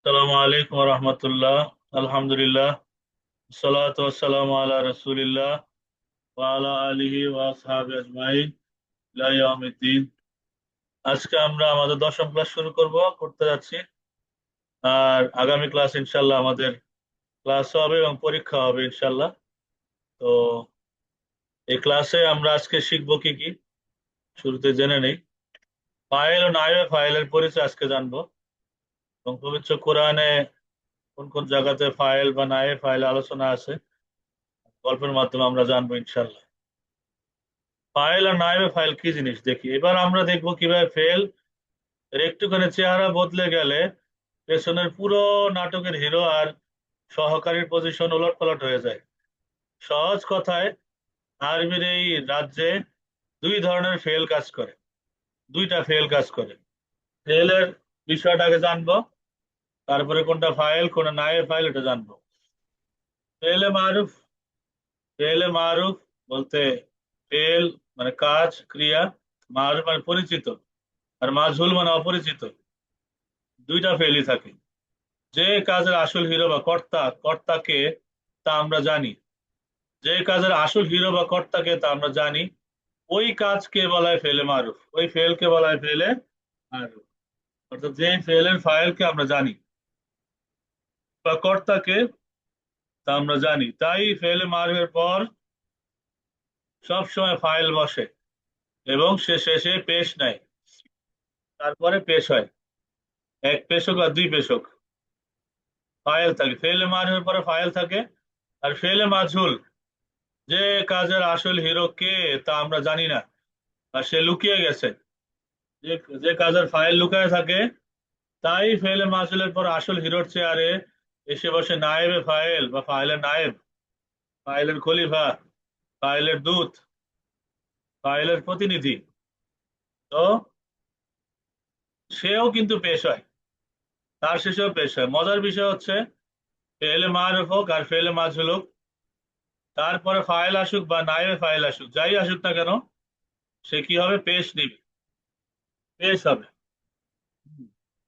আসসালামু আলাইকুম রহমতুল্লাহ। আলহামদুলিল্লাহ, সালাতু ওয়াসসালামু আলা রাসূলিল্লাহ ওয়া আলা আলিহি ওয়া আসহাবিহি আজমাইন ইলা ইয়াউমিদ্দিন। আজকে আমরা আমাদের দশম ক্লাস শুরু করতে যাচ্ছি। আর আগামী ক্লাস ইনশাল্লাহ আমাদের ক্লাস হবে এবং পরীক্ষা হবে ইনশাল্লাহ। তো এই ক্লাসে আমরা আজকে শিখবো কি কি, শুরুতে জেনে নেই। ফাইল ও নায়েবে ফাইলের পরিচয় আজকে জানবো, এবং পবিত্র কোরআনে কোন কোন জায়গাতে ফাইল বা নায়েবে ফাইল আলোচনা আছে গল্পের মাধ্যমে আমরা জানবো ইনশাল্লাহ। ফাইল আর নাইবে ফাইল কি জিনিস দেখি। এবার আমরা দেখবো কিভাবে ফেল এর একটুখানি চেহারা বদলে গেলে পেছনের পুরো নাটকের হিরো আর সহকারীর পজিশন ওলট পালট হয়ে যায়। সহজ কথায়, আরবির এই রাজ্যে দুই ধরনের ফেল কাজ করে, দুইটা ফেল কাজ করে। ফেলের বিষয়টাকে জানবো, তারপরে কোনটা ফাইল কোনটা নাইবে ফাইল এটা জানবো। ফেলে মারুফ, ফেলে মারুফ বলতে ফেল মানে কাজ ক্রিয়া, মারুফ মানে পরিচিত, আর মাজহুল মানে অপরিচিত। দুইটা ফেলই থাকে। যে কাজের আসল হিরো বা কর্তা, কর্তাকে তা আমরা জানি। যে কাজের আসল হিরো বা কর্তাকে তা আমরা জানি, ওই কাজকে বলা হয় ফেলে মারুফ, ওই ফেলকে বলা হয় ফেলে মারুফ। অর্থাৎ যে ফেলের ফাইলকে আমরা জানি বা কর্তাকে তা আমরা জানি, তাই ফেলে মারুফের পর সব সময় ফাইল বসে এবং সে শেষে পেশ নেয়, তারপরে পেশ হয়। এক পেশক বা দুই পেশক ফাইল থাকে, ফেলে মারুফের পরে ফাইল থাকে। আর ফেলে মাজহুল, যে কাজের আসল হিরো কে তা আমরা জানি না, আর সে লুকিয়ে গেছে। যে যে কাজের ফাইল লুকায় থাকে, তাই ফেলে মাসুলের পর আসল হিরোর চেয়ারে এসে বসে নায়েবে ফাইল বা ফাইলের নায়েব, ফাইলের খলিফা, ফাইলের দূত, ফাইলের প্রতিনিধি। তো সেও কিন্তু পেশ হয়, তার শেষেও পেশ হয়। মজার বিষয় হচ্ছে, ফেলে মারুফ হোক আর ফেলে মাজহুল হোক, তারপরে ফাইল আসুক বা নায়েবে ফাইল আসুক, যাই আসুক না কেন, সে কি হবে, পেশ নিবে, পেশ হবে।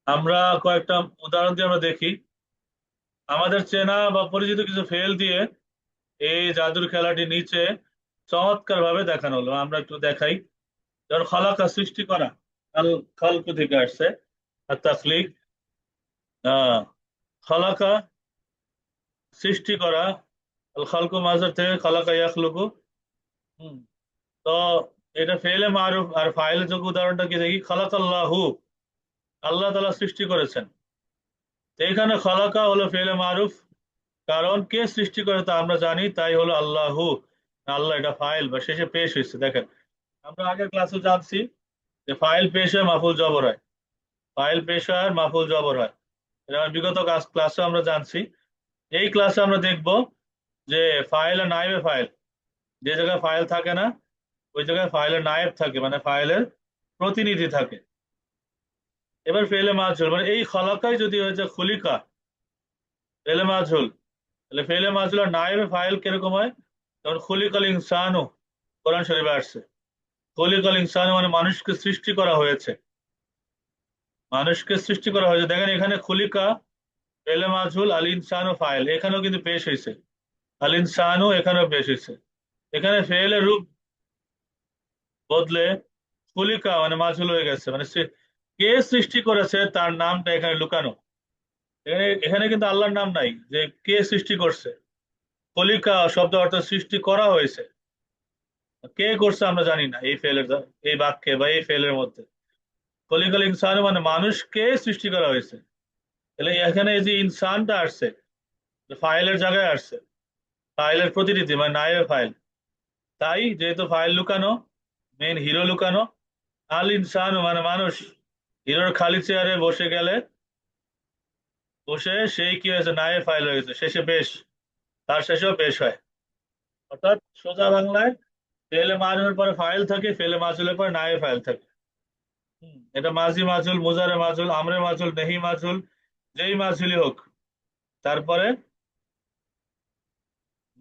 আমরা কয়েকটা উদাহরণ দিয়ে আমরা দেখি। আমাদের চেনা বা পরিচিত কিছু ফেল দিয়ে এই জাদুর খেলাটি নিচে চমৎকার ভাবে দেখানো হলো, আমরা একটু দেখাই। যেমন খালাকা, সৃষ্টি করা, আল খালক থেকে আসছে, আর তাখলিক। খালাকা সৃষ্টি করা, আল খালকু মাজার থেকে খালাকা ইয়াখলুকু। হুম, তো এটা ফেলে মারুফ। আর ফাইলের যোগ্য উদাহরণটা কি দেখি, খালাক আল্লাহু, আল্লাহ তাআলা সৃষ্টি করেছেন। তো এখানে খালাকা হলো ফেলে মারুফ, কারণ কে সৃষ্টি করে তা আমরা জানি, তাই হলো আল্লাহু। আল্লাহ এটা ফাইল বা শেষে পেশ হয়েছে। দেখেন, আমরা আগের ক্লাসে জানছি যে ফাইল পেশ হয় মাফুল জবর হয়, ফাইল পেশ হয় আর মাফুল জবর হয়। এটা বিগত ক্লাসে আমরা জানছি। এই ক্লাসে আমরা দেখব যে ফাইল আর নাইবে ফাইল, যে জায়গায় ফাইল থাকে না ওই জায়গায় ফাইলের নায়েব থাকে, মানে ফাইলের প্রতিনিধি থাকে। এবার ফেলে মাঝুল, মানে এই খলাকাই যদি হয়েছে খুলিকা, ফেলে মাঝুল, তাহলে ফেলে মাঝুল আর নায়েবে ফাইল কিরকম হয়? যেমন খুলিকাল ইনসানু, কোরআন শরীফে আসছে। খলিকাল ইনসানু মানে মানুষকে সৃষ্টি করা হয়েছে, মানুষকে সৃষ্টি করা হয়েছে। দেখেন এখানে খুলিকা ফেলে মাঝুল, আল ইনসানু ফাইল, এখানেও কিন্তু পেশ হয়েছে। আল ইনসানু এখানেও পেশ হয়েছে। এখানে ফেলের রূপ বদলে খুলিকা মানে মাঝুল হয়ে গেছে, মানে কে সৃষ্টি করেছে তার নামটা এখানে লুকানো। এখানে এখানে কিন্তু আল্লাহর নাম নাই যে কে সৃষ্টি করছে। খলিকা শব্দ অর্থ সৃষ্টি করা হয়েছে, কে করছে আমরা জানি না। এই ফেলের, এই বাক্যে বা এই ফেলের মধ্যে খলিকাল ইনসান মানে মানুষকে সৃষ্টি করা হয়েছে। তাহলে এখানে এই যে ইনসানটা আসছে, ফাইলের জায়গায় আসছে, ফাইলের প্রতিনিধি মানে নায়েবে ফাইল। তাই যেহেতু ফাইল লুকানো, মেন হিরো লুকানো, আল ইনসান মানে মানুষ হিরোর খালি চেয়ারে বসে গেলে, বসে সেই কি হয়েছে, নায়েবে ফাইল হয়ে গেছে, শেষে পেশ, তার শেষেও পেশ হয়। অর্থাৎ সোজা বাংলায়, ফেলে মারুফের পরে ফাইল থাকে, ফেলে মাসুলের পরে নায়েবে ফাইল থাকে। এটা মাঝি মাজুল, মুজারে মাজুল, আমরে মাজুল, নেহি মাজুল, যেই মাজুলি হোক, তারপরে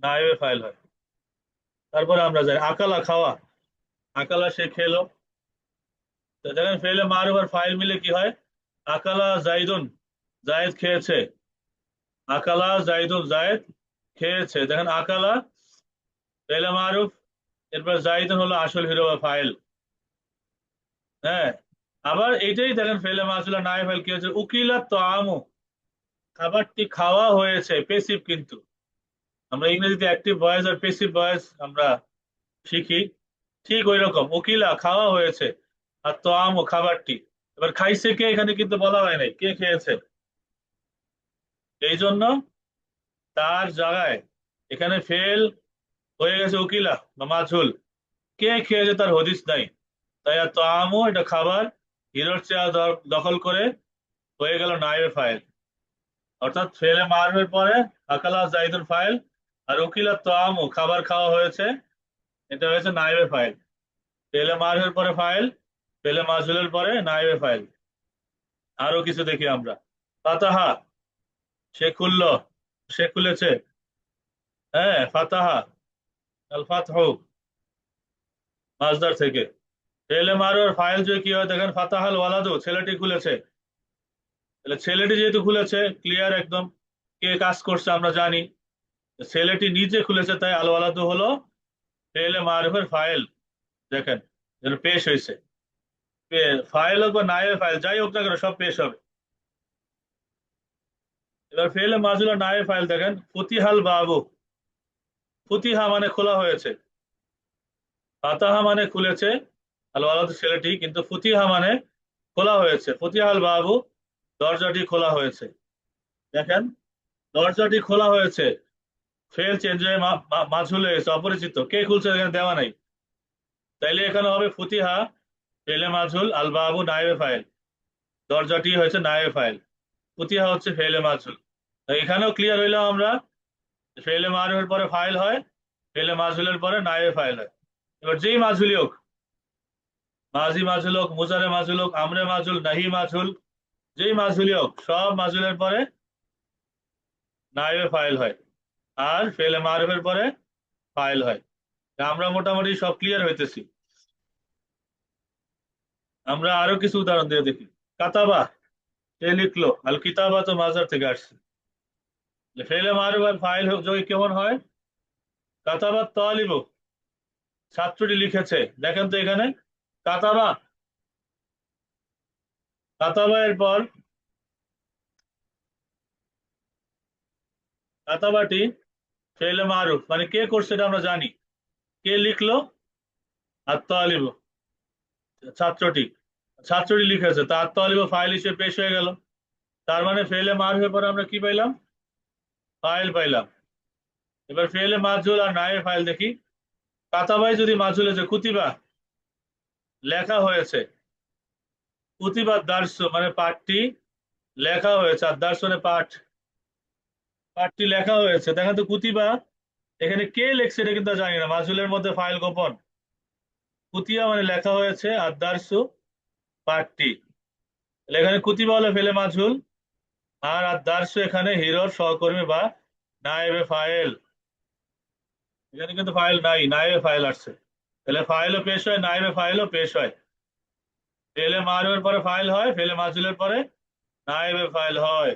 নায়েবে ফাইল হয়। তারপরে আমরা যাই আকালা, খাওয়া, আকালা সে খেলো। তো দেখেন ফেলে মারুফ আর ফাইল মিলে কি হয়, আকালা জাইদুন, জায়েদ খেয়েছে, আকালা জাইদুন, জায়েদ খেয়েছে। দেখেন আকালা ফেলে মারুফ, এরপর জাইদুন হলো আসল হিরো বা ফাইল। হ্যাঁ, আবার এইটাই দেখেন ফেলে মাসুলা নাই ফেল কি হচ্ছে, উকিলা তো আমু, খাবারটি খাওয়া হয়েছে, পেসিভ কিন্তু। আমরা ইংরেজিতে অ্যাক্টিভ ভয়েস আর পেসিভ ভয়েস আমরা শিখি, ঠিক ওই রকম উকিলা খাওয়া হয়েছে, আর তো আমু খাবারটি। এবার খাইছে কে, এখানে কিন্তু বলা হয় নাই কে খেয়েছে, এই জন্য তার জায়গায় এখানে ফেল হয়ে গেছে উকিলা বা মাঝুল, কে খেয়েছে তার হদিস নাই। তাই আর তো আমু এটা খাবার, হিরোর চেয়ার দখল করে হয়ে গেল নাইবে ফাইল। অর্থাৎ ফেলে মারবের পরে আকালা জাইদুল ফাইল, আর উকিলা তো আমু খাবার খাওয়া হয়েছে, এটা হয়েছে নাইবে ফাইল। ফেলে মারবের পরে ফাইল, ফেলে মাজহুলের পরে নাইবে ফাইল। আরো কিছু দেখি আমরা। ফাতাহা, সে খুললো, সে খুলেছে। হ্যাঁ, ফাতাহা, আল ফাতহু, মাজদার থেকে। ফেলে মারবের ফাইল যদি কি হয় দেখেন, ফাতাহাল ওয়ালাদু, ছেলেটি খুলেছে। তাহলে ছেলেটি যেহেতু খুলেছে, ক্লিয়ার একদম কে কাজ করছে আমরা জানি, ছেলেটি নিজে খুলেছে, তাই আল ওয়ালাদু হলো ফেলে মারুফের ফাইল। দেখেন যেন পেশ হয়েছে, ফাইল হোক বা নায়েবে ফাইল যাই হোক না কেন সব পেশ হবে। এবার ফেলে মাজুলা নায়েবে ফাইল দেখেন, ফুতিহাল বাবু, ফুতিহা মানে খোলা হয়েছে, ফাতাহা মানে খুলেছে, আল ওয়ালাদ ছেলেটি, কিন্তু ফুতিহা মানে খোলা হয়েছে, ফুতিহাল বাবু, দরজাটি খোলা হয়েছে। দেখেন দরজাটি খোলা হয়েছে, ফেল চেঞ্জ হয়ে মাজহুল হয়ে গেছে, অপরিচিত, কে খুলছে এখানে দেওয়া নাই। তাইলে এখানে হবে ফুতিহা ফেলে মাজহুল, আল বাবু নায়েবে ফাইল, দরজাটি হয়েছে নায়েবে ফাইল, ফুতিহা হচ্ছে ফেলে মাজহুল। তো এখানেও ক্লিয়ার হইলাম আমরা, ফেলে মারুফের পরে ফাইল হয়, ফেলে মাজহুলের পরে নায়েবে ফাইল হয়। এবার যেই মাজহুলি হোক, মাজি মাজহুল হোক, মুজারে মাজহুল হোক, আমরে মাজহুল, নাহি মাজহুল, যেই মাজহুলি হোক সব মাজহুলের পরে নায়েবে ফাইল হয়, আর ফেলে মারুফের পরে ফাইল হয়। তা আমরা মোটামুটি সব ক্লিয়ার হইতেছি। আমরা আরো কিছু উদাহরণ দিয়ে দেখি। কাতাবা, কে লিখলো, আল কিতাবা তো মাজার থেকে আসছে। ফেলে মারুফ আর ফাইল যোগ কেমন হয়, কাতাবা তালিব, ছাত্রটি লিখেছে। দেখেন তো এখানে কাতাবা, কাতাবা এর পর কাতাবাটি ফেলে মারুফ, মানে কে করছে এটা আমরা জানি, কে লিখলো, আর তালিব, ছাত্রটি, ছাত্রটি লিখেছে, তার তালিব ফাইল হিসেবে পেশ হয়ে গেল। তার মানে ফেলে মারুফের পরে আমরা কি পাইলাম, ফাইল পাইলাম। এবার ফেলে মাজুল আর নায়ের ফাইল দেখি। কাতাবাই যদি মাজুলে যে কুতিবা লেখা হয়েছে, কুতিবা দার্স মানে পাঠটি লেখা হয়েছে, আর দার্স মানে পাঠ, পাঠটি লেখা হয়েছে। দেখেন তো কুতিবা এখানে কে লিখছে এটা কিন্তু জানি না, মাজুলের মধ্যে ফাইল গোপন, কুতিয়া মানে লেখা হয়েছে, আর দার্সু পাঠটি। তাহলে এখানে কুতিবা হলে ফেলে মাজুল, আর দার্সু এখানে হিরোর সহকর্মী বা নায়েবে ফাইল। এখানে কিন্তু ফাইল নাই, নায়েবে ফাইল আসছে। তাহলে ফাইলও পেশ হয়, নায়েবে ফাইলও পেশ হয়। ফেলে মারুফের পরে ফাইল হয়, ফেলে মাজুলের পরে নায়েবে ফাইল হয়।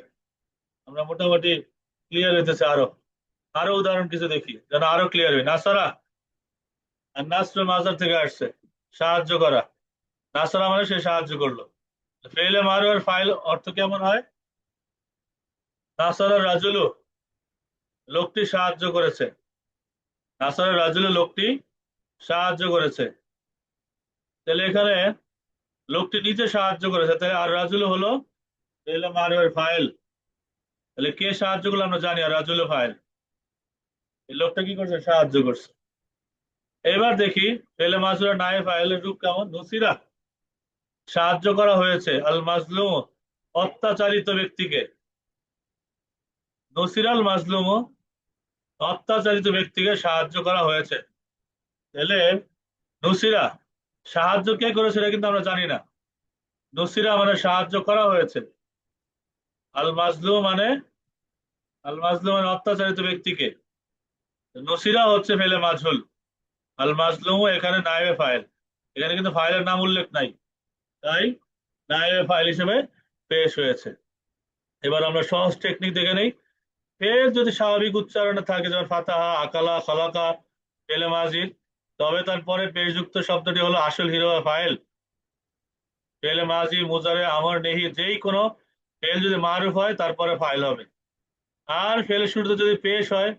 আমরা মোটামুটি ক্লিয়ার হইতেছে। আরো আরো উদাহরণ কিছু দেখি যেন আরো ক্লিয়ার হয়। নাসারা, আর নাসর মাজার থেকে আসছে, সাহায্য করা। নাসারা মানে সে সাহায্য করলো। ফেলে মারুফের ফাইল অর্থ কেমন হয়, নাসারা রাজুলু, লোকটি সাহায্য করেছে, নাসারা রাজুলু লোকটি সাহায্য করেছে। তাহলে এখানে লোকটি নিজে সাহায্য করেছে, তাহলে আর রাজুলু হলো ফেলে মারুফের ফাইল। তাহলে কে সাহায্য করলো আমরা জানি, আর রাজুলু ফাইল, এই লোকটা কি করছে, সাহায্য করছে। এবার দেখি ফেলে মাসুরা নাই ফাইলের রূপ কেমন। নুসিরা, সাহায্য করা হয়েছে, আল মাজলুম, অত্যাচারিত ব্যক্তিকে। নসিরাল মাজলুম, অত্যাচারিত ব্যক্তিকে সাহায্য করা হয়েছে। তাহলে নসিরা, সাহায্য কে করেছে এটা কিন্তু আমরা জানি না, নসিরা মানে সাহায্য করা হয়েছে, আল মাজলুম মানে, আল মাজলুম মানে অত্যাচারিত ব্যক্তিকে, নসিরা হচ্ছে ফেলে মাজহুল, আল মাজলুম এখানে নায়েবে ফাইল, এখানে কিন্তু ফাইলের নাম উল্লেখ নাই, তাই নায়েবে ফাইল হিসেবে পেশ হয়েছে। এবার আমরা সহজ টেকনিক দেখে নেই। ফেল যদি স্বাভাবিক উচ্চারণে থাকে, যেমন ফাতাহা, আকালা, খালাকা, ফেলে মাজিদ, তবে তারপরে পেশযুক্ত শব্দটি হলো আসল হিরো বা ফাইল। ফেলে মাজি, মুজারে, আমর, নেহি, যেই কোনো ফেল যদি মারুফ হয় তারপরে ফাইল হবে। আর ফেলের শুরুতে যদি পেশ হয়,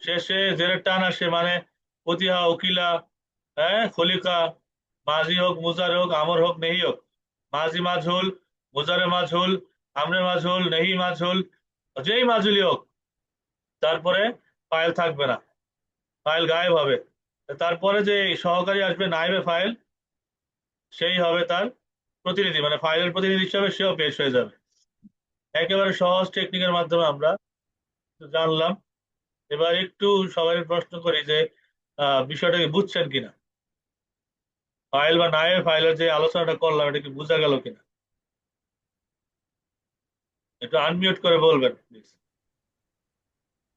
শেষে জেরের টান আসে, মানে ফতিহা, উকিলা, হ্যাঁ, খলিকা, মাজি হোক, মুজারে হোক, আমর হোক, নেহি হোক, মাজি মাজহুল, মুজারে মাজহুল, আমরে মাজহুল, নেহি মাজহুল, যেই মাজহুলি হোক, তারপরে ফাইল থাকবে না, ফাইল গায়েব হবে। তারপরে যে সহকারী আসবে নাইবে ফাইল, সেই হবে তার প্রতিনিধি, মানে ফাইলের প্রতিনিধি হিসাবে সেও পেশ হয়ে যাবে। একেবারে সহজ টেকনিকের মাধ্যমে আমরা জানলাম। এবার একটু সবাই প্রশ্ন করি যে বিষয়টাকে বুঝছেন কিনা, ফাইল বা নাইবে ফাইলের যে আলোচনাটা করলাম এটা কি বোঝা গেল কিনা, একটু আনমিউট করে বলবেন প্লিজ,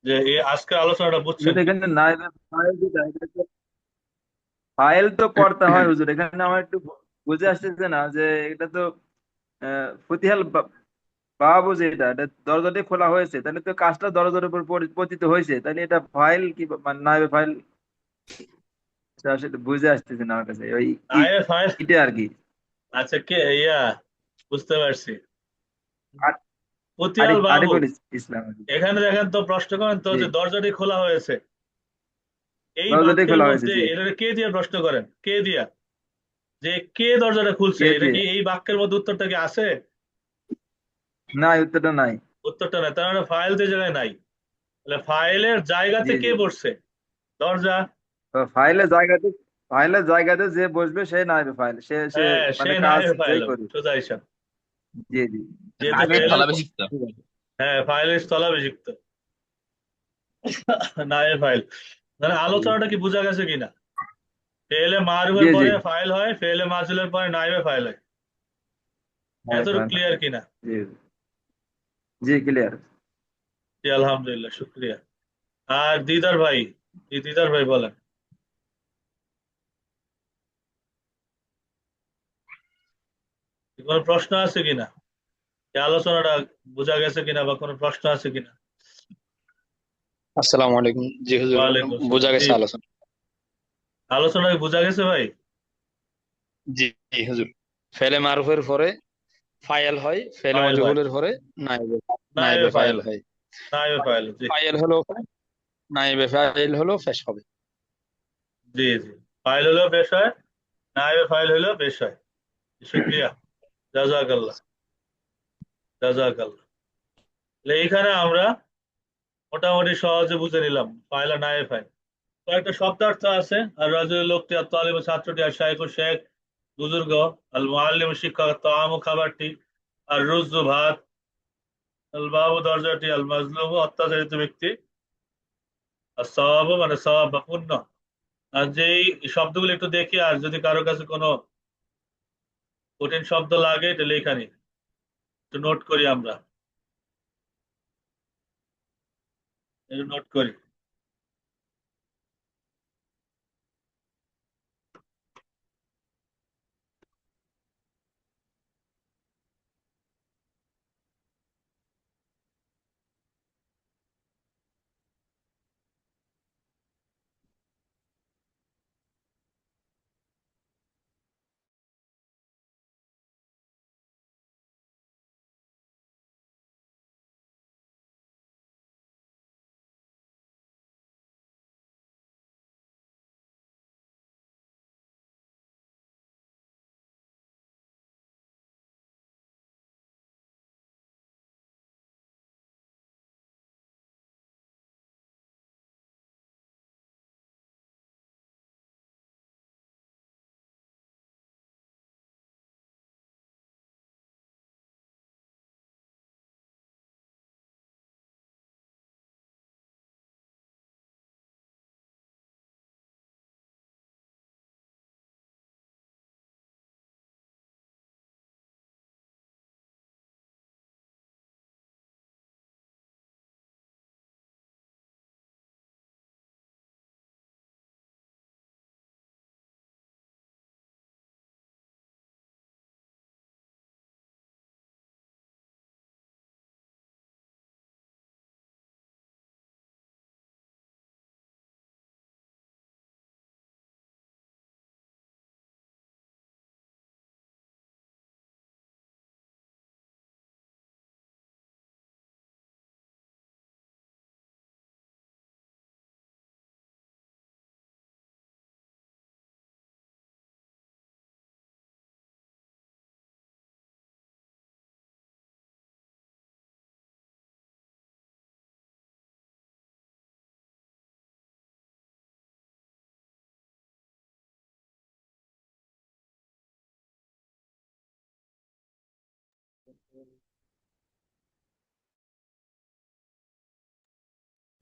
যে এই আজকের আলোচনাটা বুঝছেন হুজুর কিনা। এখানে নাইবে ফাইল যেটা, এটা তো ফাইল তো পড়তে হয় হুজুর। এখানে আমার একটু বুঝে আসতেছে না যে এটা তো ফতিহাল বাবু, যে এটা দরজাটি খোলা হয়েছে, তাহলে তো কাজটা দরজার উপর পতিত হয়েছে, তাহলে এটা ফাইল কি মানে নাইবে ফাইল, সেটা আসলে বুঝে আসতেছে না আমার কাছে ওই নাইবে ফাইল, ইটে আর কি। আচ্ছা, কে ইয়া, বুঝতে পারছি। আ- পতিয়াল আরিফ বাবু, আরিফুল ইসলাম আর কি। এখানে দেখেন তো, প্রশ্ন করেন তো জি, যে দরজাটি খোলা হয়েছে, এই দরজাটি বাক্যের খোলা হয়েছে, মধ্যে জি। এটা কে দিয়ে প্রশ্ন করেন, কে দিয়া, যে কে দরজাটা খুলছে, কে এটা দিয়ে? কি এই বাক্যের মধ্যে উত্তরটা কি আছে? নাই, উত্তরটা নাই। উত্তরটা নাই, তার মানে ফাইল যে জায়গায় নাই। তাহলে ফাইলের জি, জায়গাতে কে জি। বসছে? দরজা। তো ফাইলের জায়গাতে যে বসবে সে নাইবে ফাইল, সে সে হ্যাঁ, সে মানে কাজ নাইবে ফাইল যেই হবে, করে। সোজা হিসাব। জি, জি। যেহেতু নাইবের ফেলের স্থলাভিষিক্ত। ঠিক আছে। হ্যাঁ, ফাইলের স্থলাভিষিক্ত, নাইবে ফাইল। মানে জি, আলোচনাটা কি বোঝা গেছে কিনা? ফেলে জি, মারুফের জি। পরে ফাইল হয়, ফেলে মাজুলের পরে নাইবে ফাইল হয়। নাইবে এতটুকু ফাইল। ক্লিয়ার কিনা? জি, জি, ক্লিয়ার। জি, আলহামদুলিল্লাহ, শুক্রিয়া। আর দিদার ভাই, দিদার ভাই বলেন, কোনো প্রশ্ন আছে কিনা, এই আলোচনাটা বোঝা গেছে কিনা, বা কোনো প্রশ্ন আছে কিনা? আসসালামু আলাইকুম। জি হুজুর, ওয়ালাইকুম বোঝা আসসালাম। জি, গেছে আলোচনা। আলোচনা কি বোঝা গেছে ভাই? জি জি হুজুর, ফেলে মারুফের পরে ফাইল হয়, ফেলে ফাইল হয়, মজহুলের পরে নাইবে নাইবে নাইবে ফাইল ফাইল হয়, হয়। নাইবে ফাইল, জি। ফাইল হলো নাইবে ফাইল হলো ফেস হবে। জি, জি, ফাইল হলেও বেশ হয়, নাইবে ফাইল হলেও বেশ হয়। শুক্রিয়া, জাজাকাল্লাহ, জাজাকাল্লাহ। তাহলে এইখানে আমরা মোটামুটি সহজে বুঝে নিলাম ফাইল আর নাইবে ফাইল। কয়েকটা শব্দার্থ আছে। আর রাজুল লোকটি, আর তালিব ছাত্রটি, আর শাইখ ও শেখ বুজুর্গ, আল মুআল্লিম শিক্ষক, তাআম খাবারটি, আর রুজু ভাত, আল বাবু দরজাটি, আল মাজলুম অত্যাচারিত ব্যক্তি, আর সওয়াব মানে সওয়াব বা পুণ্য। আর যেই শব্দগুলো একটু দেখি, আর যদি কারো কাছে কোনো কঠিন শব্দ লাগে এটা লেখা নি, একটু নোট করি আমরা, একটু নোট করি।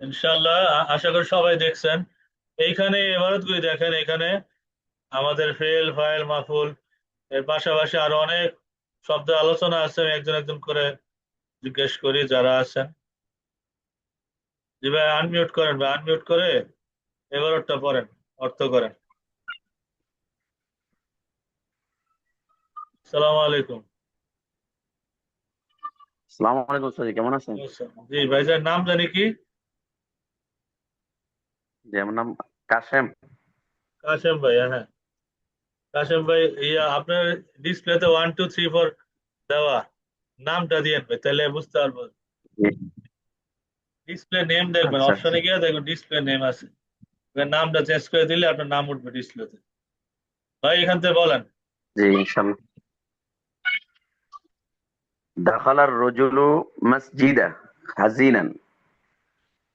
ইনশাআল্লাহ আশা করি সবাই দেখছেন। এইখানে ইবারত গুলি দেখেন, এখানে আমাদের ফেল ফাইল মাফুল এর পাশাপাশি আরো অনেক শব্দ আলোচনা আছে, আমি একজন একজন করে জিজ্ঞেস করি যারা আছেন। জি ভাই, আনমিউট করেন ভাই, আনমিউট করে এবারটা পড়েন, অর্থ করেন। সালাম আলাইকুম। সালাম আলাইকুম স্যার, কেমন আছেন? জি ভাইজান, নাম জানি কি? জি, আমার নাম কাশেম। কাশেম ভাই, হ্যাঁ কাশেম ভাই, ইয়া আপনার ডিসপ্লেতে 1 2 3 4 দেওয়া, নামটা দিয়েন ভাই, তাহলে বুঝতে পারবো। জি, ডিসপ্লে নেম দেখবেন, আচ্ছা আচ্ছা। অপশনে গিয়ে দেখবেন ডিসপ্লে নেম আছে, এবার নামটা চেঞ্জ করে দিলে আপনার নাম উঠবে ডিসপ্লেতে। ভাই এখান থেকে বলেন। জি, ইনশাল্লাহ। দাখালার রজুলু মসজিদা হাজিনান,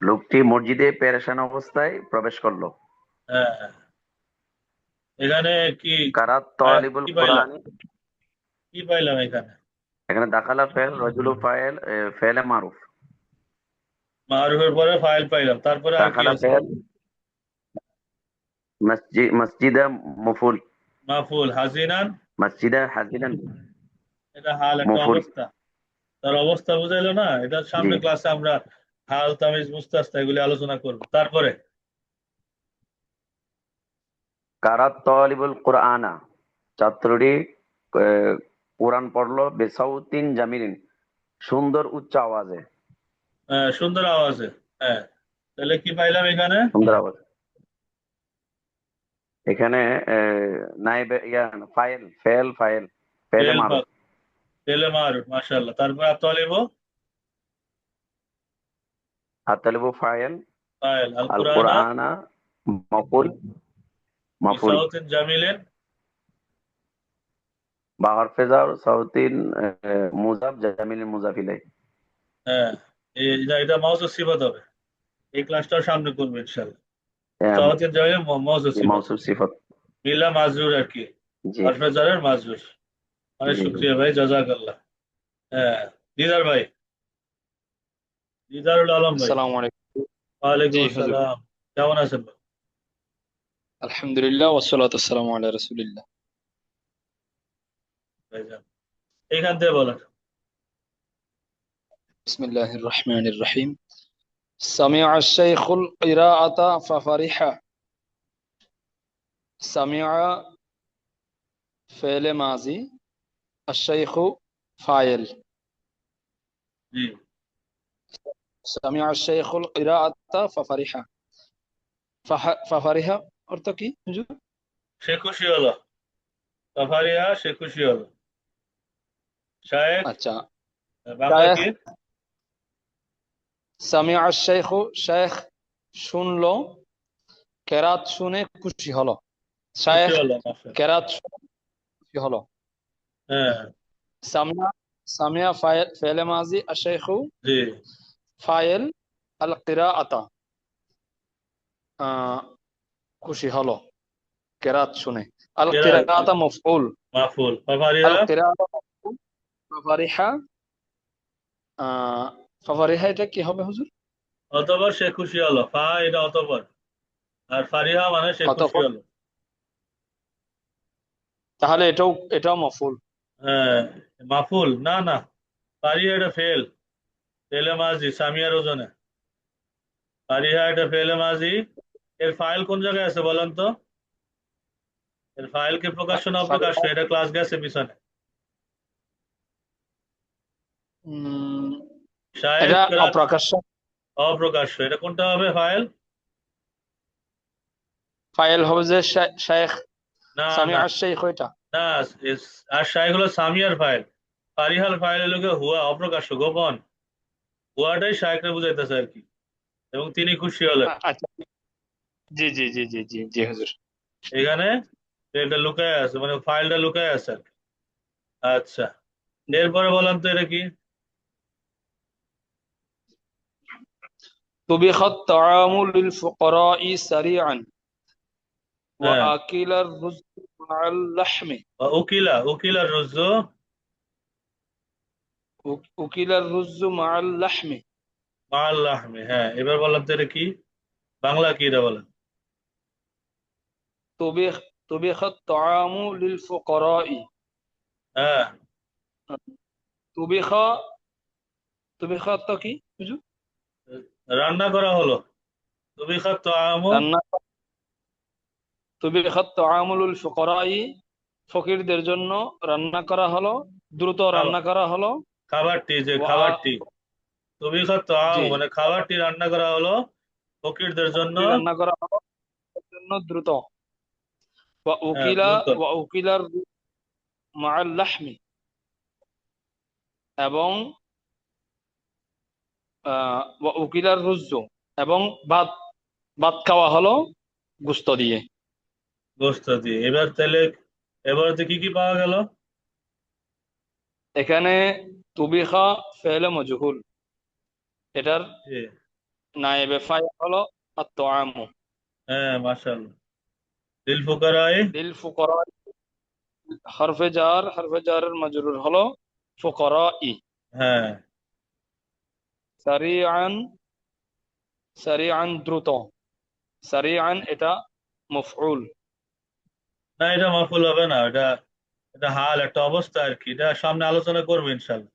লোকটি মসজিদে পেরেশান অবস্থায় প্রবেশ করলো। হ্যাঁ হ্যাঁ। এখানে কি কারাত তালিবুল কি পাইলাম, কোরআনি। কি পাইলাম এখানে? এখানে দাখালা ফেল, রজুলু ফাইল, ফেলে মারুফ। মারুফের পরে ফাইল পাইলাম, তারপরে আর কি দাখালা আছে? ফেল, মসজিদা মফুল, মাফুল হাজিনান, মসজিদা হাজিনান এটা হাল, একটা মফুল। অবস্থা, তার অবস্থা বুঝাইলো না, এটা জি। সামনে ক্লাসে আমরা হাল তামিজ মুস্তাস্তা এগুলি আলোচনা করব। তারপরে কারাত তালিবুল কোরআনা, ছাত্রটি কোরআন পড়লো বেসাউতিন জামিলিন, সুন্দর উচ্চ আওয়াজে। সুন্দর আওয়াজে। হ্যাঁ, তাহলে কি পাইলাম এখানে? সুন্দর আওয়াজ। এখানে নাইবে ইয়া ফাইল, ফেল ফাইল, ফেলে ফেল মারুফ। ফেলে মারুফ, মাশাআল্লাহ। তারপর আতলিব আতালিবু ফাইল, ফাইল, আল আল কুরআনা কোরআনা মফুল, মফুল। বিসাউতিন জামিলিন। বা হরফেজার সাউতিন মুজাফ জামিলিন মুজাফ ইলাই। হ্যাঁ, এটা মাউসুফ সিফাত হবে, এই ক্লাসটাও সামনে করবো ইনশাআল্লাহ। সাউতিন জামিলিন মাউসুফ সিফাত, মাউসুফ সিফাত। মিলা মাজরুর আর কি, জি হরফেজারের মাজরুর। অনেক জি। শুক্রিয়া ভাই, জাযাকাল্লাহ। হ্যাঁ, দিদার ভাই, দিদারুল আলম ভাই। আসসালামু আলাইকুম। ওয়ালাইকুম জি হুজুর, আসসালাম, কেমন আছেন ভাই? আলহামদুলিল্লাহ ওয়াসসালাতু ওয়াসসালামু আলা রাসূলিল্লাহ। ভাইজান এইখান থেকে বলেন। বিসমিল্লাহির রহমানির রহিম। সামিআ আশ-শাইখুল কিরাআতা ফাফারিহা। সামিআ ফেলে মাজি, আশ-শাইখু ফাইল। জি, সামিআ আশ-শাইখুল কিরাআতা ফাফারিহা। ফাফারিহা অর্থ কি হুজুর? সে খুশি হলো, সাফারিয়া সে খুশি হলো। শায়েখ, আচ্ছা, বাংলা শাইখ, কি? সামিআ আশ-শাইখু, শাইখ শুনলো, কেরাত শুনে খুশি হলো। খুশি শাইখ হলো, মাশাআল্লাহ। কেরাত শুনে খুশি হলো। হ্যাঁ, সামিয়া, সামিয়া ফাইল ফেলে মাজি, আশ-শাইখু জি, ফাইল, আল কিরাআতা খুশি হলো কেরাত শুনে। আল কেরাত কিরাআতা মফউল, মাফুল, সাফারিয়া আল কিরাআতা মফউল, ফাফারিহা ফাফারিহা এটা কি হবে হুজুর? অতঃপর সে খুশি হলো, ফা এটা অতঃপর, আর ফারিহা মানে সে খুশি অতঃপর, হলো। তাহলে এটাও মফউল। হ্যাঁ, মাফুল না না, ফারিহা এটা ফেল, ফেলে মাজি সামিয়ার ওজনে। ফারিহা এটা ফেলে মাজি, এর ফাইল কোন জায়গায় আছে বলেন তো? এর ফাইল কি প্রকাশ্য না অপ্রকাশ্য? ফারিহা এটা ক্লাস গেছে পিছনে। উম, শায়েখ এটা কেরাত অপ্রকাশ্য। অপ্রকাশ্য, এটা কোনটা হবে ফাইল? ফাইল হবে যে শাইখ, না সামিআ না আশ-শাইখ এটা। না, আর শায়েখ হলো সামিয়ার ফাইল, ফারিহাল ফাইল হলো গিয়ে হুয়া, অপ্রকাশ্য গোপন, হুয়াটাই শায়েখরে বুঝাইতেছে আর কি, এবং তিনি খুশি হলেন আচ্ছা, জি জি জি জি জি জি হুজুর। এখানে, এটা লুকায় আছে, মানে ফাইলটা লুকায় আছে আর কি। আচ্ছা, এরপরে বলেন তো এটা কি? طبخ الطعام للفقراء سريعا হ্যাঁ, وآكل الرز مع اللحم. উকিলা উকিলার রজ্জু উকিলার রুজ্জু মাআল লাহমি। আল্লাহ, হ্যাঁ এবার বললাম তো এটা কি, বাংলা কি এটা বলেন। তুবিখ তুবিখাত তাআমু লিল ফুকারাই। হ্যাঁ, তুবিখা তুবিখাত তো কি হুজুর? রান্না করা হলো। তুমি খাত আমু, রান্না তুবিখাত তাআমু লিল ফুকারাই, ফকিরদের জন্য রান্না করা হলো, দ্রুত রান্না করা হলো। খাবারটি, যে ওয়া খাবারটি, তুমি খাত আমু জি, মানে খাবারটি রান্না করা হলো ফকিরদের জন্য। খাবারটি রান্না করা হলো এর জন্য দ্রুত। হ্যাঁ, দ্রুত। ওয়া উকিলার মাআল লাহমি, এবং ওয়া উকিলার রুজ্জু, এবং ভাত ভাত খাওয়া হলো গুস্ত দিয়ে। গোস্ত দিয়ে। এবার তাহলে এবারে কি কি পাওয়া গেল? এখানে তুবিখা ফেলে মজহুল, এটার জি, নায়েবে ফাইল হলো আত-তাআমু। হ্যাঁ মাশাআল্লাহ। লিল ফুকারায়ে, লিল ফুকারা, হরফে জারের মাজরুর হলো ফুকারাই। হ্যাঁ সারিআন, সারিআন দ্রুত, সারিআন এটা মফউল। না, এটা মাফুল হবে না, এটা এটা হাল, একটা অবস্থা আর কি। এটা সামনে আলোচনা করবো ইনশাল্লাহ।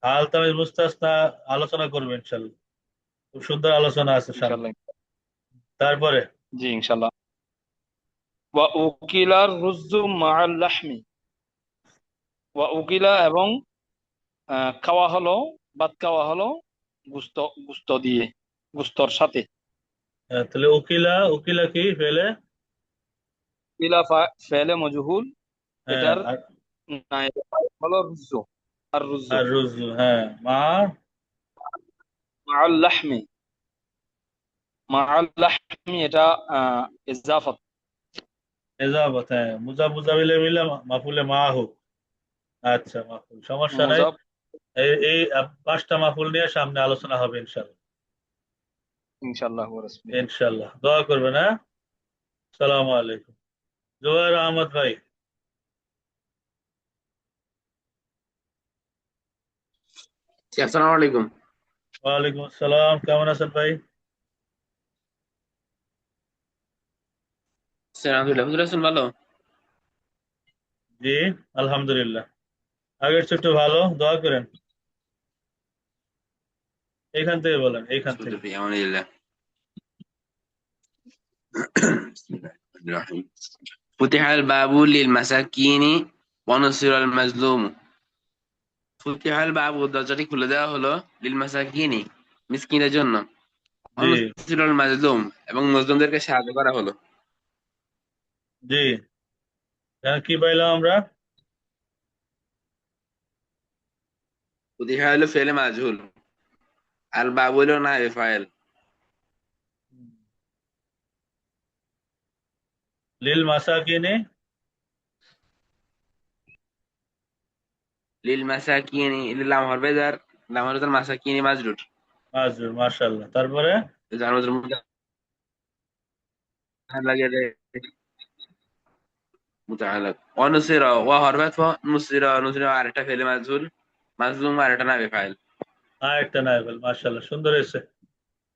হাল তামিজ মুস্তাসনা আলোচনা করবো ইনশাল্লাহ, খুব সুন্দর আলোচনা আছে সামনে। ইনশাআল্লাহ। তারপরে জি ইনশাআল্লাহ। ওয়া উকিলার রুজ্জু মাআল লাহমি, ওয়া উকিলা, এবং খাওয়া হলো, ভাত খাওয়া হলো গুস্ত, গুস্ত দিয়ে, গুস্তর সাথে। তাহলে উকিলা, উকিলা কি ফেলে? উকিলা ফেলে মজহুল, হ্যাঁ, এটার আর নায়েবে ফাইল হলো রুজ্জু, আর রুজ্জু আর রুজু, হ্যাঁ মা, মাআল লাহমি। মাআল লাহমি এটা ইজাফাত। এজাবত, হ্যাঁ মুজা মুজা মিলে মিলে মাফুলে মা হোক। আচ্ছা, মাফুল সমস্যা নাই। মুজাফ। এই পাঁচটা মাফুল নিয়ে সামনে আলোচনা হবে ইনশাল্লাহ। ইনশাআল্লাহ ওয়া রাসূলুহু। ইনশাল্লাহ দোয়া করবেন, হ্যাঁ। সালামু আলাইকুম। জোয়ার আহমদ ভাই। জি, আসসালামু আলাইকুম। ওয়ালাইকুম আসসালাম, কেমন আছেন ভাই? আলহামদুলিল্লাহ, হুজুর আছেন ভালো? জি, আলহামদুলিল্লাহ। আগের চেয়ে একটু ভালো, দোয়া করেন। এইখান থেকে বলেন, এইখান হুজুর থেকে। ভাই, আলহামদুলিল্লাহ। বিসমিল্লাহির রহমানির রহিম। ফুতিহাল বাবু লিল মাসাকিনি ওয়া নুসিরাল মাজলুম। ফুতিহাল বাবু, দরজাটি খুলে দেওয়া হলো, লিল মাসাকিনি মিসকিনদের জন্য, ওয়া জি, নুসিরাল মাজলুম, এবং মজলুমদেরকে সাহায্য করা হলো। জি, এখন কি পাইলাম আমরা? ফুতিহা হলো ফেলে মাজহুল, আর বাবু হলো নায়েবে ফাইল। লিল মাসাকিনে, লিল মাসাকিনি লাম হরফে জার, লাম হরফে জার, মাসাকিনি মাজরুর, মাজরুর, মাশাআল্লাহ। তারপরে যার মাজরুর মধ্যে লাগিয়ে দেয় মুতাআল্লাক। ওয়া নুসিরা, ওয়া হরফাত ফা, নুসিরা, নুসিরা আরেকটা ফেলে মাজহুল, মাজলুম আরেকটা নায়েবে ফাইল। একটা নাইবেল, মাশাআল্লাহ সুন্দর হয়েছে।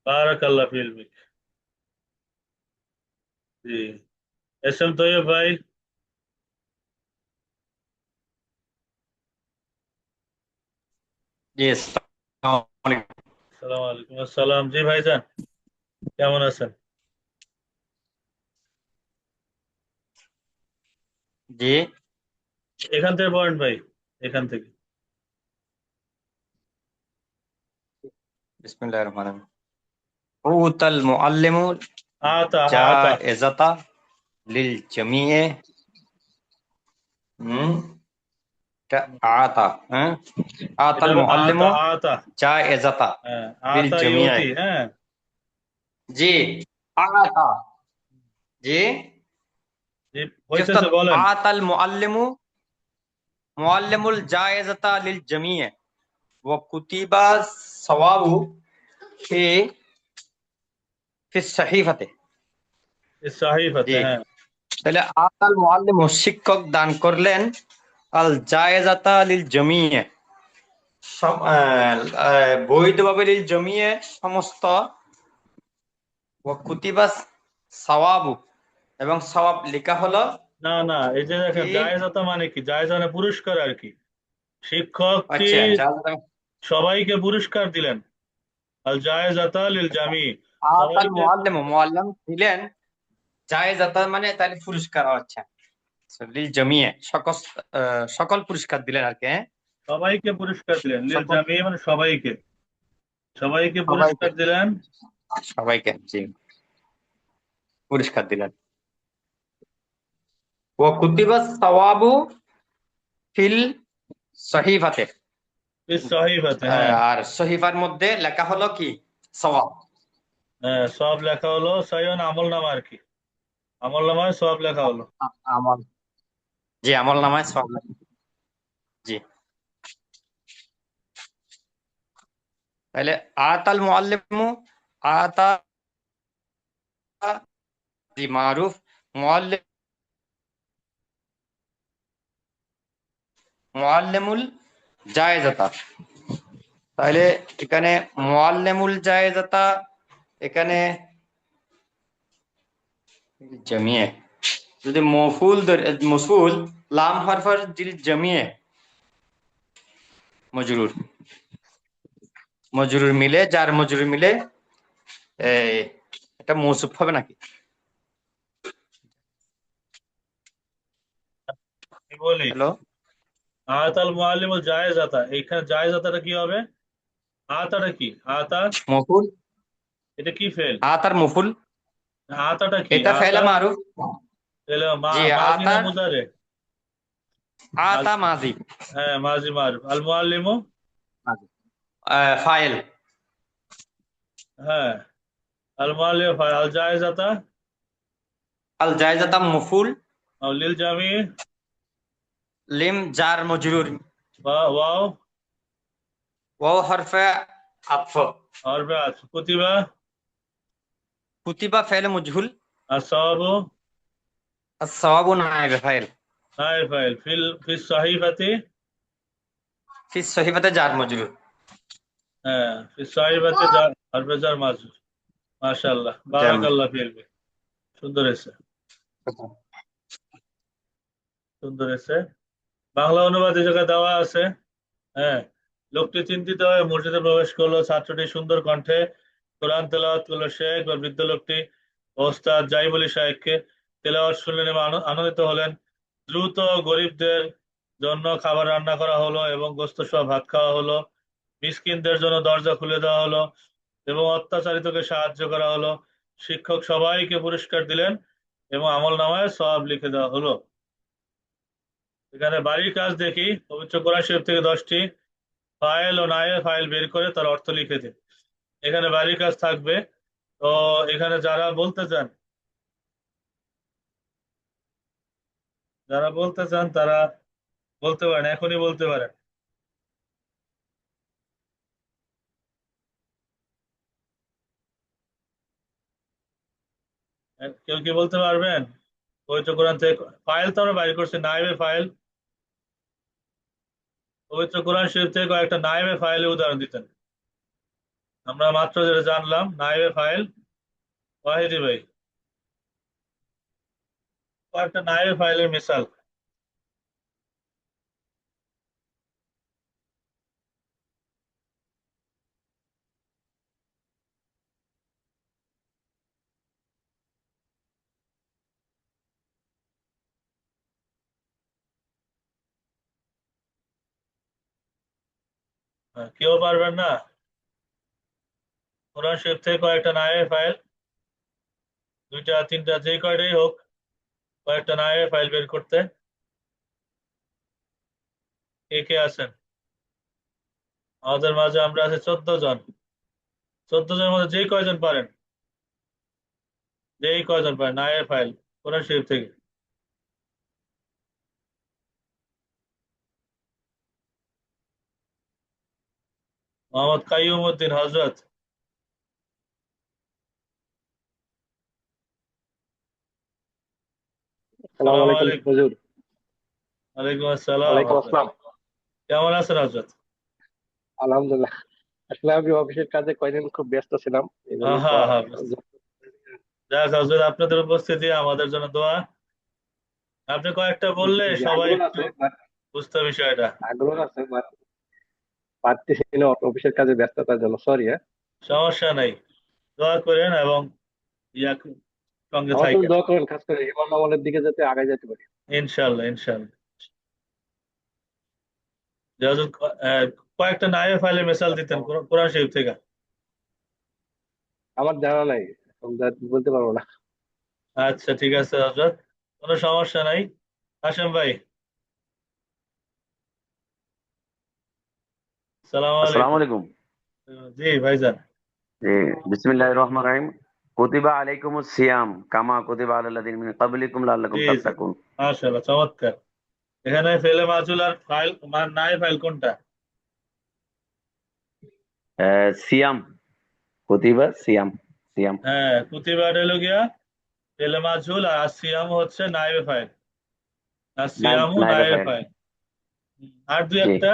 বারাকাল্লাহ ফি ইলমিক। জি, এস এম তৈয়ব ভাই। জি আসসালামু আলাইকুম। সালাম আলাইকুম আসসালাম, জি ভাইজান, কেমন আছেন? জি, এখান থেকে পড়েন ভাই, এখান থেকে। বিসমিল্লাহির রহমানির রহিম। উতাল মুআল্লিমু আতা, আতা, জায়েজাতা লিল জামিয়ে। হুম, এটা আতা, হ্যাঁ, এটা আতাল হলো আতা, মুআল্লিমু আতা, জায়েজাতা হ্যাঁ লিল আতা জামিয়ে। ইউতি, হ্যাঁ। জি, আতা, জি, জি, জি হইতেছে উস্তাদ। বলেন। আতাল মুআল্লিমু মুআল্লিমুল জায়েজাতা লিল জামিয়ে ওয়া কুতিবা সওয়াবু ফি ফি সহিফাতে। সাহিফাতে, জি, হ্যাঁ। তাহলে আতাল মুআল্লিম শিক্ষক দান করলেন আল জায়েজাতা লিল জামিয়ে বৈধভাবে লিল জমিয়ে সমস্ত কুতিবা সওয়াবু এবং সওয়াব লেখা হলো না না, এই যে দেখেন কি জায়েজাতা মানে কি, জায়েজ মানে পুরস্কার আর কি। শিক্ষকটি আচ্ছা সবাইকে পুরস্কার দিলেন। আল জায়েজাতা লিল জামি, আতাল সবাইকে। মুআল্লিম দিলেন জায়েজাতা মানে তাহলে পুরস্কার আচ্ছা লিল জমিয়ে সকল সকল পুরস্কার দিলেন আর কি হ্যাঁ সবাইকে পুরস্কার দিলেন, লিল সকল জামি মানে সবাইকে, সবাইকে সবাইকে পুরস্কার দিলেন। সবাইকে জি পুরস্কার দিলেন ওয়া কুতিবা সওয়াবু ফিল সহিফাতে ফিস সহিফাতে, হ্যাঁ আর সহিফার মধ্যে লেখা হলো কি সওয়াব হ্যাঁ, সব লেখা হলো সহিহ আমল নামা আর কি, আমল নামায় সব লেখা হলো। আমল জি আমল নামায় সওয়াব জি তাহলে আতাল মুআল্লিমু আতা জি মারুফ মুআল্লিম মুআল্লিমুল জায়েজাতা তাহলে এখানে মুআল্লিমুল জায়েজাতা এখানে জমিয়ে যদি মফুল লাম হরফর জিল জমিয়ে মজরুর মিলে যার মজরুর মিলে এটা মৌসুফ হবে নাকি কি বলি, হ্যালো আতাল মুআল্লিমুল জায়েজাতা, এইখানে জায়েজাতাটা কি হবে? আতাটা কি, আতা মফুল এটা কি ফেল? আতার মফুল আতাটা কি, এটা আতা ফেলা মারুফ জি মাজি না আতার মুজারে? আতা মাজি হ্যাঁ মাজি মারুফ। আল মুআল্লিমু, ফাইল হ্যাঁ আল মুআল্লিমু ফাইল, আল জায়েজাতা আল জায়েজাতা মফুল আও লিল জামি লিম জার মজরুর ওয়াও ওয়াও হরফে আতফ হরফে আতফ, কুতিবা কুতিবা ফেল মজহুল আসসাওয়াবু as-sawabu নায়েব ফাইল নায়েব ফাইল, ফিস সহিফাতি, ফি সহিফাতে জার মজরুর হ্যাঁ ফিস সহিফাতি হরফে জার মাজরুর। মাশাআল্লাহ, বারাকাল্লাহ ফিক, সুন্দর হয়েছে, সুন্দর হয়েছে। বাংলা অনুবাদ এই জায়গায় দেওয়া আছে। হ্যাঁ, লোকটি চিন্তিত হয়ে মসজিদে প্রবেশ করলো। ছাত্রটি সুন্দর কণ্ঠে কোরআন তেলাওয়াত করলো। শেখ বা বৃদ্ধ লোকটি ওস্তাদ জাইব আলী সাহেবকে তেলাওয়াত শুনলেন এবং আনন্দিত হলেন। দ্রুত গরিবদের জন্য খাবার রান্না করা হলো এবং গোস্ত সহ ভাত খাওয়া হলো। মিসকিনদের জন্য দরজা খুলে দেওয়া হলো এবং অত্যাচারিতকে সাহায্য করা হলো। শিক্ষক সবাইকে পুরস্কার দিলেন এবং আমল নামায় সওয়াব লিখে দেওয়া হলো। এখানে বাড়ির কাজ দেখি, পবিত্র কোরআন শরীফ থেকে 10টি ফাইল ও নায়েব ফাইল বের করে তার অর্থ লিখে দিন। এখানে বাড়ির কাজ থাকবে। তো এখানে যারা বলতে চান তারা বলতে পারেন, এখনই বলতে পারেন। কেউ কি বলতে পারবেন? পবিত্র কোরআন থেকে ফাইল তো আমরা বাইর করছি, নায়েবে ফাইল, পবিত্র কোরআন শরীফ থেকে কয়েকটা নায়েবে ফাইলের উদাহরণ দিতেন। আমরা মাত্র যেটা জানলাম নায়েবে ফাইল, ওয়াহিদি ভাই কয়েকটা নায়েবে ফাইলের মিসাল। কেউ পারবেন না? কোরআন শরীফ থেকে কয়েকটা নায়েবে ফাইল, 2টা 3টা যে কয়টাই হোক, কয়েকটা নায়েবে ফাইল বের করতে কে কে আছেন? আমাদের মাঝে আমরা আছি 14 জন। 14 জনের মধ্যে যেই কয়জন পারেন নায়েবে ফাইল কোরআন শরীফ থেকে। মোহাম্মদ কাইয়ুম উদ্দিন হজরত, আসসালামু সালাম আলাইকুম আলাইকুম। হুজুর। ওয়ালাইকুম আসসালাম। ওয়ালাইকুম আসসালাম। কেমন আছেন হজরত? আলহামদুলিল্লাহ। আসলে আমি অফিসের কাজে কয়দিন খুব ব্যস্ত ছিলাম, এই জন্য হ্যাঁ হ্যাঁ যাক হুজুর, আপনাদের উপস্থিতি আমাদের জন্য দোয়া। আপনি কয়েকটা বললে জি, সবাই আগ্রহ একটু আছে বাট বুঝতে বিষয়টা। পারতেছি না অফিসের কাজে ব্যস্ততার জন্য, সরি। হ্যাঁ, সমস্যা নাই, দোয়া করেন এবং ইয়া সঙ্গে আমার জন্য থাকেন। দোয়া করেন, খাস করে ইমান আমলের দিকে যাতে আগায় যেতে পারি। ইনশাল্লাহ ইনশাল্লাহ। যে হুজুর কয়েকটা নায়েব ফাইলে মিসাল দিতেন কোরআন শরীফ থেকে। আমার জানা নাই, বলতে পারবো না। আচ্ছা ঠিক আছে হজরত, কোনো সমস্যা নাই। হাশেম ভাই, সালাম আসসালামু আলাইকুম। আলাইকুম। জি ভাইজান। জি, বিসমিল্লাহির রহমানির রহিম। কুতিবা আলাইকুমুস সিয়াম কামা কুতিবা আলাল লাযিনা মিন ক্বাবলিকুম লাআল্লাকুম জি জি, তাত্তাকুন। মাশাআল্লাহ, চমৎকার। এখানে ফেলে মাসুল আর ফাইল নাই ফাইল কোনটা? সিয়াম, কুতিবা সিয়াম, সিয়াম। হ্যাঁ, কুতিবা হলো গিয়া ফেলে মাসুল, আর আসিয়াম হচ্ছে নাইবে ফাইল। আসিয়ামু নাইবে নাইবে ফাইল। ফাইল। আর দুই জি। একটা,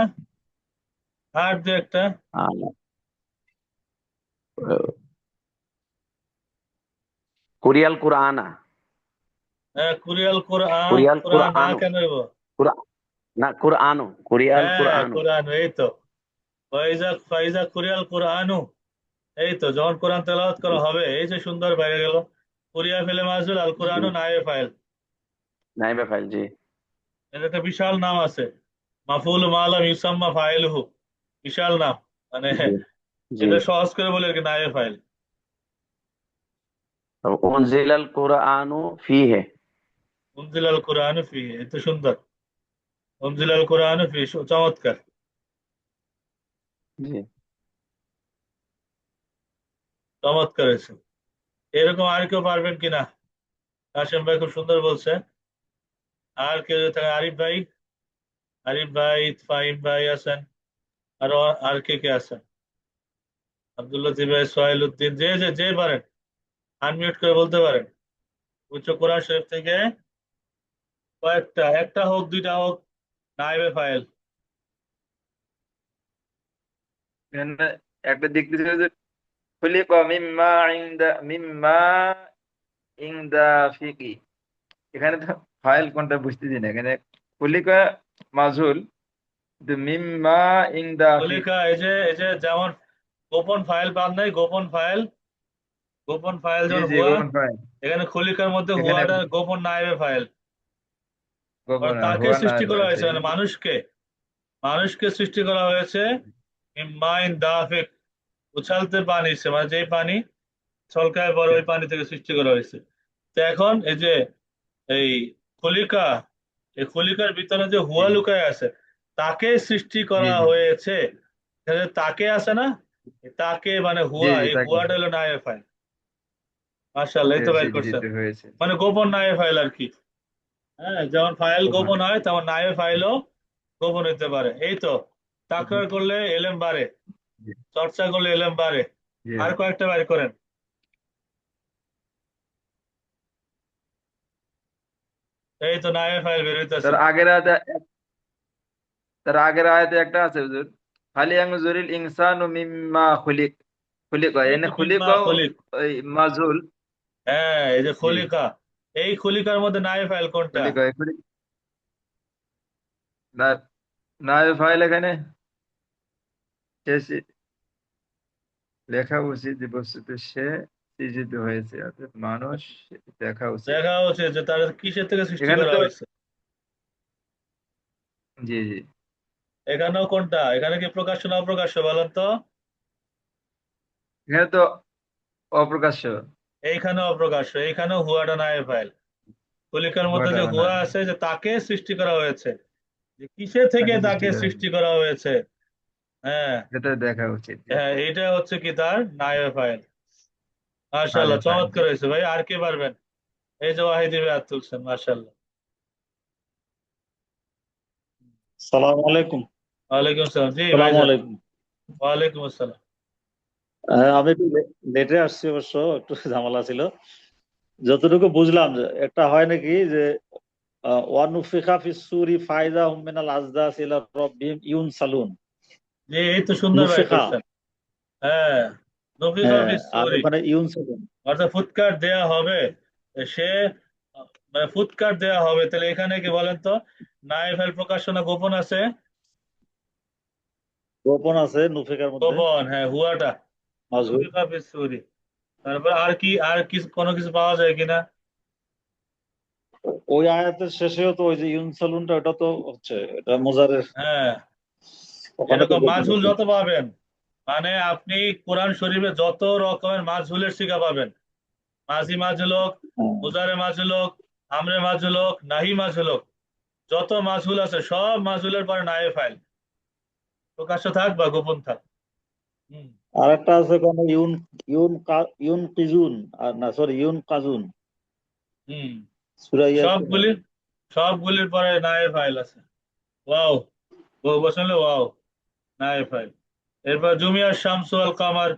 আর দুই একটা। আহ, কুরিয়াল কুরআনা, হ্যাঁ, কুরিয়াল কোরআন। কুরিয়াল কোরআন না কুরআনু, কেন হইব? না কুরআনু, কুরিয়াল হ্যাঁ, কুরআনু। কোরআন, এই তো। ফাইজা ফাইজা কুরিয়াল কোরআনু, এই তো যখন কোরআন তেলাওয়াত করা হবে, এই যে সুন্দর বাইরে গেল। কুরিয়া ফেলে মাসুল আল জি, কোরআনু নাইবে ফাইল। নাইবে ফাইল। জি, এর একটা বিশাল নাম আছে, মাফুল মালাম ইউসাম্মা ফাইলহু। বিশাল নাম, মানে জি, জি। এটা সহজ করে বলে আর কি, নাইবে ফাইল। উনজিলাল কুরআনু ফিহে। উনজিলাল কোরআন ফি, এত সুন্দর। উনজিলাল কোরআন ফি, চমৎকার। জি। চমৎকার হয়েছে। এরকম আর কেউ পারবেন কিনা? কাশেম ভাই খুব সুন্দর বলছে। আর কেউ যদি থাকে, আরিফ ভাই, আরিফ ভাই, ফাহিম ভাই আছেন, আরো আর কে কে আছেন? আব্দুল্লাহ ভাই, সোহেল উদ্দিন, যে যে যে পারেন আনমিউট করে বলতে পারেন। উচ্চ কোরআন শরীফ থেকে কয়েকটা, একটা হোক দুইটা হোক, নাইবে ফাইল। এখানে একটা দিক দিছে যে খুলিক মিম্মা ইনদা ফিকি, এখানে তো ফাইল কোনটা বুঝতেছি না। এখানে খুলিক মাজহুল, কিন্তু মিম্মা ইনদা ফিক। খলিকা, এই যে যেমন গোপন ফাইল পান নাই, গোপন ফাইল, গোপন ফাইল জি যেমন জি, হুয়া, গোপন ফাইল। এখানে খলিকার মধ্যে এখানে হুয়াটা গোপন নাইবে ফাইল। গোপন তাকে হুয়া না সৃষ্টি করা আছে। হয়েছে, মানে মানুষকে, মানুষকে সৃষ্টি করা হয়েছে মাইন দাফিক, উছালতে পানি সে, মানে যেই পানি ছলকায় পরে ওই পানি থেকে সৃষ্টি করা হয়েছে। তো এখন এই যে এই খলিকা, এই খলিকার ভিতরে যে জি হুয়া লুকায় আছে, তাকে সৃষ্টি জি করা জি হয়েছে। এখানে তাকে আছে না, তাকে মানে জি হুয়া, জি, এই তাকে হুয়াটা হলো নায়েব ফাইল। মাশাআল্লাহ, এই তো বাইর করছেন। স্বীকৃত হয়েছে। মানে গোপন নায়েব ফাইল আর কি। হ্যাঁ, যেমন ফাইল গোপন। গোপন হয়, তেমন নায়েব ফাইলও গোপন হইতে পারে। এই তো, তাকরার করলে এলেম বাড়ে, জি চর্চা করলে এলেম বাড়ে। জি। আর কয়েকটা বাইর করেন। এই তো নায়েব ফাইল বের হইতেছে। তার আগের আয়াতে, তার আগের আয়াতে একটা আছে হুজুর, হাল ইয়ানজুরিল ইনসানু মিম্মা খুলিক। খুলিক হয় এই এনে, তো খুলিক মিম্মা খলিক। ওই মাজহুল। হ্যাঁ, এই যে জি, খলিকা, এই খলিকার মধ্যে নায়েব ফাইল কোনটা? খুলিক হয় খুলিক না, না ফাইল এখানে সে লেখা উচিত যে বস্তুতে সে সৃজিত হয়েছে, অর্থাৎ মানুষ দেখা উচিত। দেখা হচ্ছে যে তার কিসের থেকে সৃষ্টি এখানে করা তো হয়েছে। জি জি, এখানেও কোনটা? এখানে কি প্রকাশ্য না অপ্রকাশ্য বলেন তো? এখানে তো অপ্রকাশ্য। এইখানে অপ্রকাশ্য, এইখানেও হুয়াটা নায়েব ফাইল। খলিকার মধ্যে ঘটা যে না, হুয়া আছে, যে তাকে সৃষ্টি করা হয়েছে, যে কিসের থেকে তাকে সৃষ্টি তাকে করা সৃষ্টি করা হয়েছে। হ্যাঁ এটা দেখা উচিত। জি, হ্যাঁ, এটা হচ্ছে কি তার নায়েব ফাইল। আরে মাশাআল্লাহ, ফাইল। জি, চমৎকার হয়েছে ভাই। আর কে পারবেন? এই যে ওয়াহিদি ভাই হাত তুলছেন, মাশাআল্লাহ। সালাম আলাইকুম। ওয়ালাইকুম আসসালাম। জি সালাম ভাইজান। আলাইকুম। ওয়ালাইকুম আসসালাম। আমি একটু লেটে আসছি, অবশ্য একটু ঝামেলা ছিল। যতটুকু বুঝলাম যে একটা হয় নাকি যে ওয়ানুফিখা ফিস সূরি ফাইযা হুম মিনাল আজদাস ইলা রাব্বিহিম ইউনসালুন, যে এই তো সুন্দর ভাই নুফিখা, করছেন। হ্যাঁ, নফিখা হ্যাঁ, ফিস আর সূরি, ওখানে ইউনসালুন। অর্থাৎ ফুৎকার দেয়া হবে। সে মানে ফুৎকার দেয়া হবে, তাহলে এখানে কি বলেন তো, নায়েব ফাইল প্রকাশনা গোপন আছে? গোপন আছে নুফিখার মধ্যে, গোপন, হ্যাঁ, হুয়াটা মাজহুর। নফিখা ফিস সূরি। তারপর আর কি কোনো কিছু পাওয়া যায় কিনা? ওই আয়াতের শেষেও তো ওই যে ইউনসালুনটা, ওটা তো হচ্ছে এটা মোজারের, হ্যাঁ, ওখানে তো এরকম গোপন মাজহুল আছে। যত পাবেন, মানে আপনি কোরআন শরীফে যত রকমের মাজহুলের সিগা পাবেন, মাঝি মাজহুল হোক, হ্যাঁ। মুজারে মাজহুল হোক, আমরে মাজহুল হোক, নাহি মাজহুল হোক, যত মাজহুল আছে সব মাজহুলের পরে নায়েব ফাইল, প্রকাশ্য থাক বা গোপন থাক। হুম আর একটা আছে ওখানে ইউন কিজুন, আর না সরি ইউন কাজুন, হুম সূরা ইয়াসিনের। সবগুলি সবগুলির পরে নায়েব ফাইল আছে। ওয়াও, বহু বচন হলে ওয়াও, নায়েব ফাইল। এরপর জুমিয়ার শামসু আল কামার,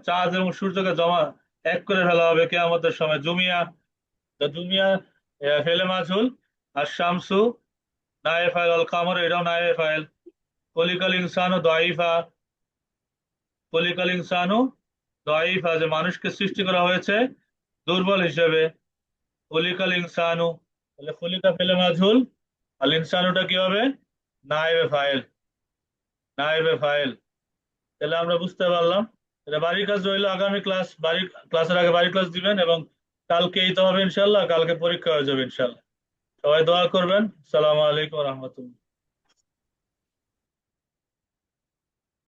চাঁদ এবং সূর্যকে জমা এক করে ফেলা হবে কিয়ামতের সময়। জুমিয়া, তো জুমিয়া ফেলে মাজহুল, আর শামসু নায়েব ফাইল, আল কামর এটাও নায়েব ফাইল। কলিকাল ইনসানু দাইফা, কলিকাল ইনসানু দাইফা, যে মানুষকে সৃষ্টি করা হয়েছে দুর্বল হিসেবে। কলিকাল ইনসানু, তাহলে কলিকা ফেলে মাজহুল, আর ইনসানুটা কি হবে? নায়েবে ফাইল, নায়েবে ফাইল। তাহলে আমরা বুঝতে পারলাম। এটা বাড়ির কাজ রইলো, আগামী ক্লাসের আগে বাড়ির ক্লাস দিবেন, এবং কালকে এই তো হবে ইনশাল্লাহ, কালকে পরীক্ষা হয়ে যাবে ইনশাল্লাহ। সবাই দোয়া করবেন। সালাম আলাইকুম রহমতুল্লাহ।